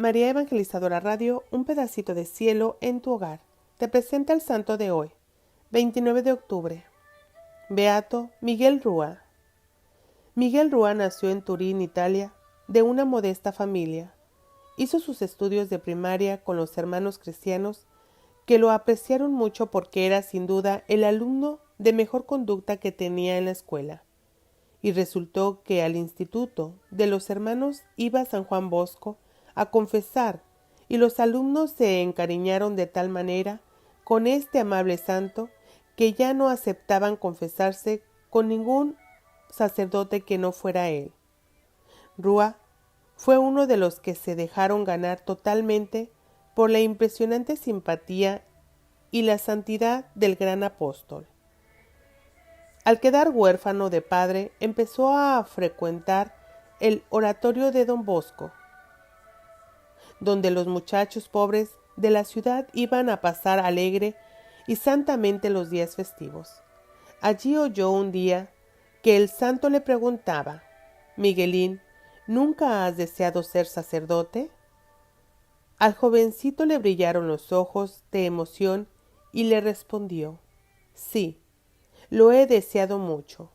María Evangelizadora Radio, un pedacito de cielo en tu hogar. Te presenta el santo de hoy, 29 de octubre. Beato Miguel Rúa. Miguel Rúa nació en Turín, Italia, de una modesta familia. Hizo sus estudios de primaria con los hermanos cristianos, que lo apreciaron mucho porque era sin duda el alumno de mejor conducta que tenía en la escuela. Y resultó que al instituto de los hermanos iba San Juan Bosco a confesar, y los alumnos se encariñaron de tal manera con este amable santo que ya no aceptaban confesarse con ningún sacerdote que no fuera él. Rúa fue uno de los que se dejaron ganar totalmente por la impresionante simpatía y la santidad del gran apóstol. Al quedar huérfano de padre, empezó a frecuentar el oratorio de Don Bosco, donde los muchachos pobres de la ciudad iban a pasar alegre y santamente los días festivos. Allí oyó un día que el santo le preguntaba: «Miguelín, ¿nunca has deseado ser sacerdote?». Al jovencito le brillaron los ojos de emoción y le respondió: «Sí, lo he deseado mucho,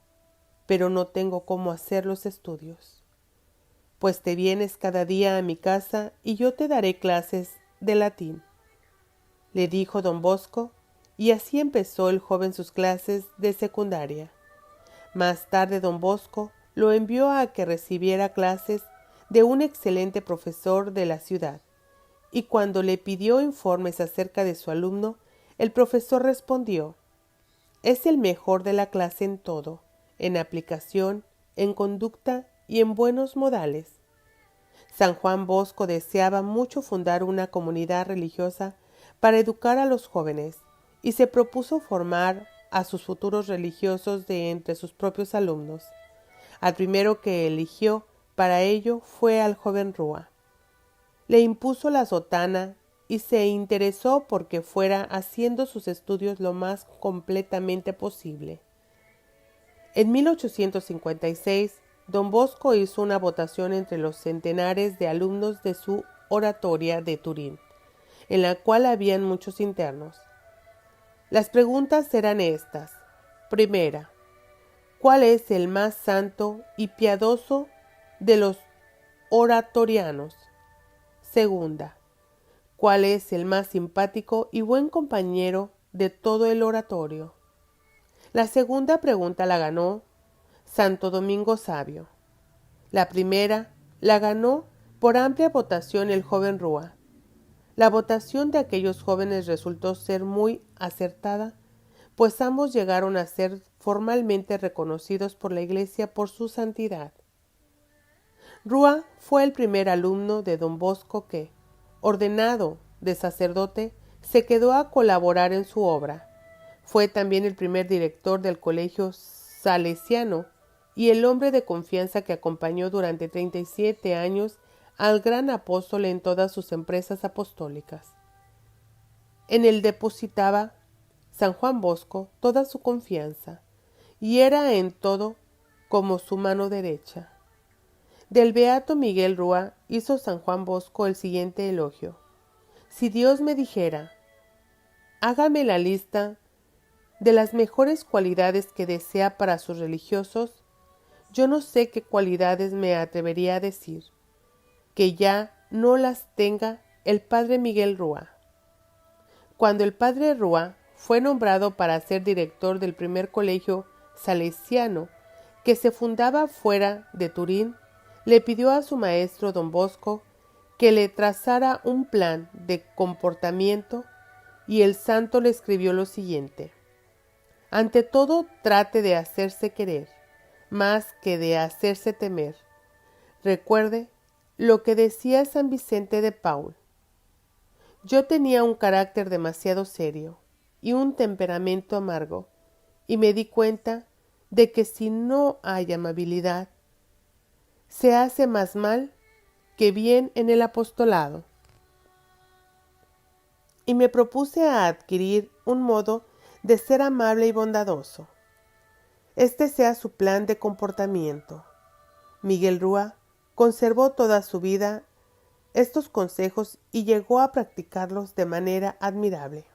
pero no tengo cómo hacer los estudios». «Pues te vienes cada día a mi casa y yo te daré clases de latín», le dijo don Bosco, y así empezó el joven sus clases de secundaria. Más tarde don Bosco lo envió a que recibiera clases de un excelente profesor de la ciudad, y cuando le pidió informes acerca de su alumno, el profesor respondió: «Es el mejor de la clase en todo, en aplicación, en conducta y en buenos modales». San Juan Bosco deseaba mucho fundar una comunidad religiosa para educar a los jóvenes y se propuso formar a sus futuros religiosos de entre sus propios alumnos. Al primero que eligió para ello fue al joven Rúa. Le impuso la sotana y se interesó porque fuera haciendo sus estudios lo más completamente posible. En 1856, don Bosco hizo una votación entre los centenares de alumnos de su oratoria de Turín, en la cual habían muchos internos. Las preguntas eran estas. Primera, ¿cuál es el más santo y piadoso de los oratorianos? Segunda, ¿cuál es el más simpático y buen compañero de todo el oratorio? La segunda pregunta la ganó Santo Domingo Sabio. La primera la ganó por amplia votación el joven Rúa. La votación de aquellos jóvenes resultó ser muy acertada, pues ambos llegaron a ser formalmente reconocidos por la Iglesia por su santidad. Rúa fue el primer alumno de don Bosco que, ordenado de sacerdote, se quedó a colaborar en su obra. Fue también el primer director del colegio salesiano y el hombre de confianza que acompañó durante 37 años al gran apóstol en todas sus empresas apostólicas. En él depositaba San Juan Bosco toda su confianza, y era en todo como su mano derecha. Del beato Miguel Rúa hizo San Juan Bosco el siguiente elogio: «Si Dios me dijera, hágame la lista de las mejores cualidades que desea para sus religiosos, yo no sé qué cualidades me atrevería a decir que ya no las tenga el padre Miguel Rúa». Cuando el padre Rúa fue nombrado para ser director del primer colegio salesiano que se fundaba fuera de Turín, le pidió a su maestro don Bosco que le trazara un plan de comportamiento, y el santo le escribió lo siguiente: «Ante todo, trate de hacerse querer, más que de hacerse temer. Recuerde lo que decía San Vicente de Paul: yo tenía un carácter demasiado serio y un temperamento amargo, y me di cuenta de que si no hay amabilidad, se hace más mal que bien en el apostolado. Y me propuse a adquirir un modo de ser amable y bondadoso. Este sea su plan de comportamiento». Miguel Rúa conservó toda su vida estos consejos y llegó a practicarlos de manera admirable.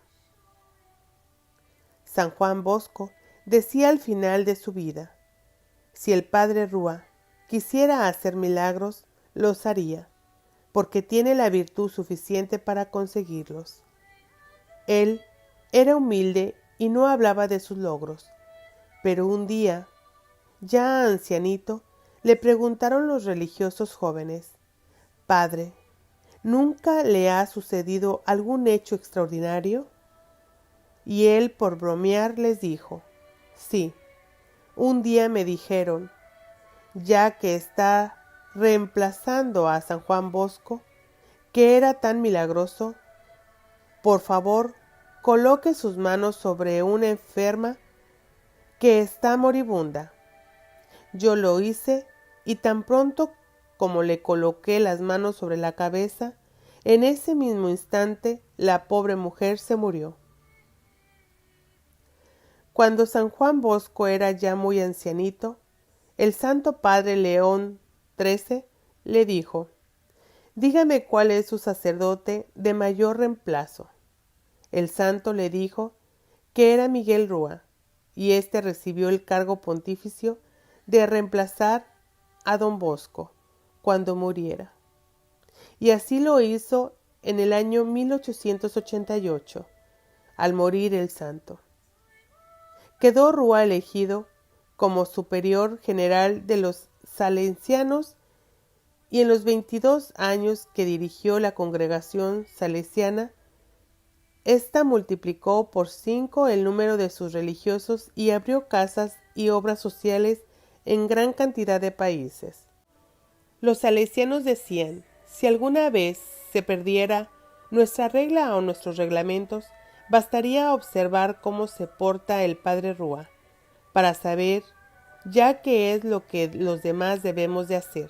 San Juan Bosco decía al final de su vida: si el padre Rúa quisiera hacer milagros, los haría, porque tiene la virtud suficiente para conseguirlos. Él era humilde y no hablaba de sus logros, pero un día, ya ancianito, le preguntaron los religiosos jóvenes: Padre, ¿nunca le ha sucedido algún hecho extraordinario? Y él, por bromear, les dijo: sí, un día me dijeron, ya que está reemplazando a San Juan Bosco, que era tan milagroso, por favor, coloque sus manos sobre una enferma que está moribunda. Yo lo hice y tan pronto como le coloqué las manos sobre la cabeza, en ese mismo instante la pobre mujer se murió. Cuando San Juan Bosco era ya muy ancianito, el Santo Padre León XIII le dijo: dígame cuál es su sacerdote de mayor reemplazo. El santo le dijo que era Miguel Rúa, y éste recibió el cargo pontificio de reemplazar a don Bosco cuando muriera. Y así lo hizo en el año 1888, al morir el santo. Quedó Rúa elegido como superior general de los salesianos y en los 22 años que dirigió la congregación salesiana, ésta multiplicó por 5 el número de sus religiosos y abrió casas y obras sociales en gran cantidad de países. Los salesianos decían: si alguna vez se perdiera nuestra regla o nuestros reglamentos, bastaría observar cómo se porta el padre Rúa, para saber ya qué es lo que los demás debemos de hacer.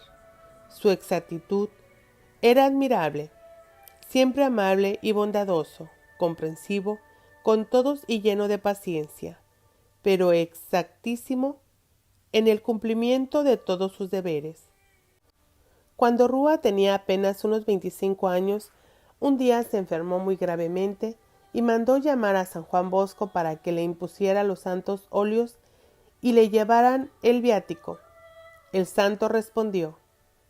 Su exactitud era admirable, siempre amable y bondadoso, comprensivo con todos y lleno de paciencia, pero exactísimo en el cumplimiento de todos sus deberes. Cuando Rúa tenía apenas unos 25 años, un día se enfermó muy gravemente y mandó llamar a San Juan Bosco para que le impusiera los santos óleos y le llevaran el viático. El santo respondió: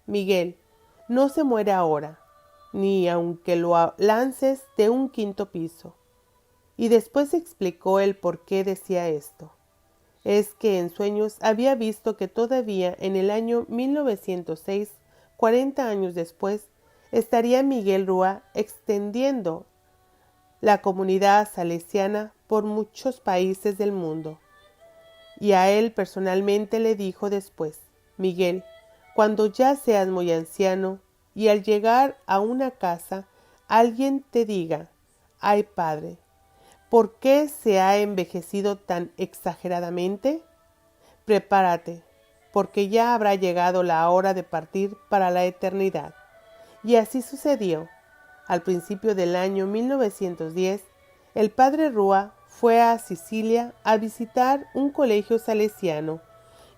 Miguel, no se muere ahora, ni aunque lo lances de un 5.º piso. Y después explicó el por qué decía esto. Es que en sueños había visto que todavía en el año 1906, 40 años después, estaría Miguel Rúa extendiendo la comunidad salesiana por muchos países del mundo. Y a él personalmente le dijo después: Miguel, cuando ya seas muy anciano y al llegar a una casa alguien te diga: ay padre, ¿por qué se ha envejecido tan exageradamente? Prepárate, porque ya habrá llegado la hora de partir para la eternidad. Y así sucedió. Al principio del año 1910, el padre Rúa fue a Sicilia a visitar un colegio salesiano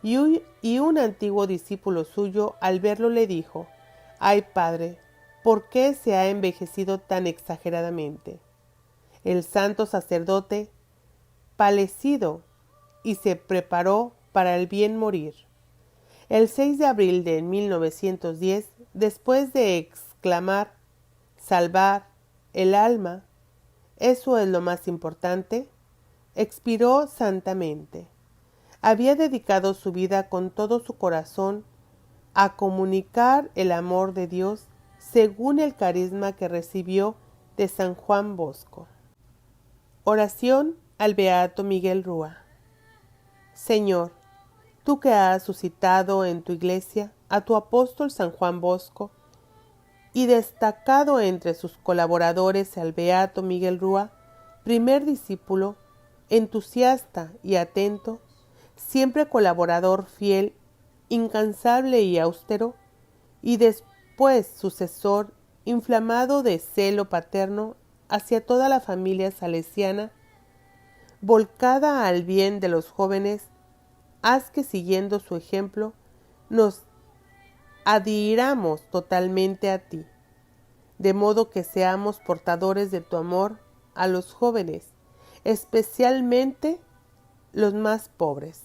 y un antiguo discípulo suyo al verlo le dijo: ay padre, ¿por qué se ha envejecido tan exageradamente? El santo sacerdote palecido y se preparó para el bien morir. El 6 de abril de 1910, después de exclamar: salvar el alma, eso es lo más importante, expiró santamente. Había dedicado su vida con todo su corazón a comunicar el amor de Dios según el carisma que recibió de San Juan Bosco. Oración al beato Miguel Rúa. Señor, tú que has suscitado en tu iglesia a tu apóstol San Juan Bosco y destacado entre sus colaboradores al beato Miguel Rúa, primer discípulo, entusiasta y atento, siempre colaborador fiel, incansable y austero, y después sucesor inflamado de celo paterno hacia toda la familia salesiana, volcada al bien de los jóvenes, haz que siguiendo su ejemplo nos adhiramos totalmente a ti. de modo que seamos portadores de tu amor a los jóvenes, especialmente los más pobres.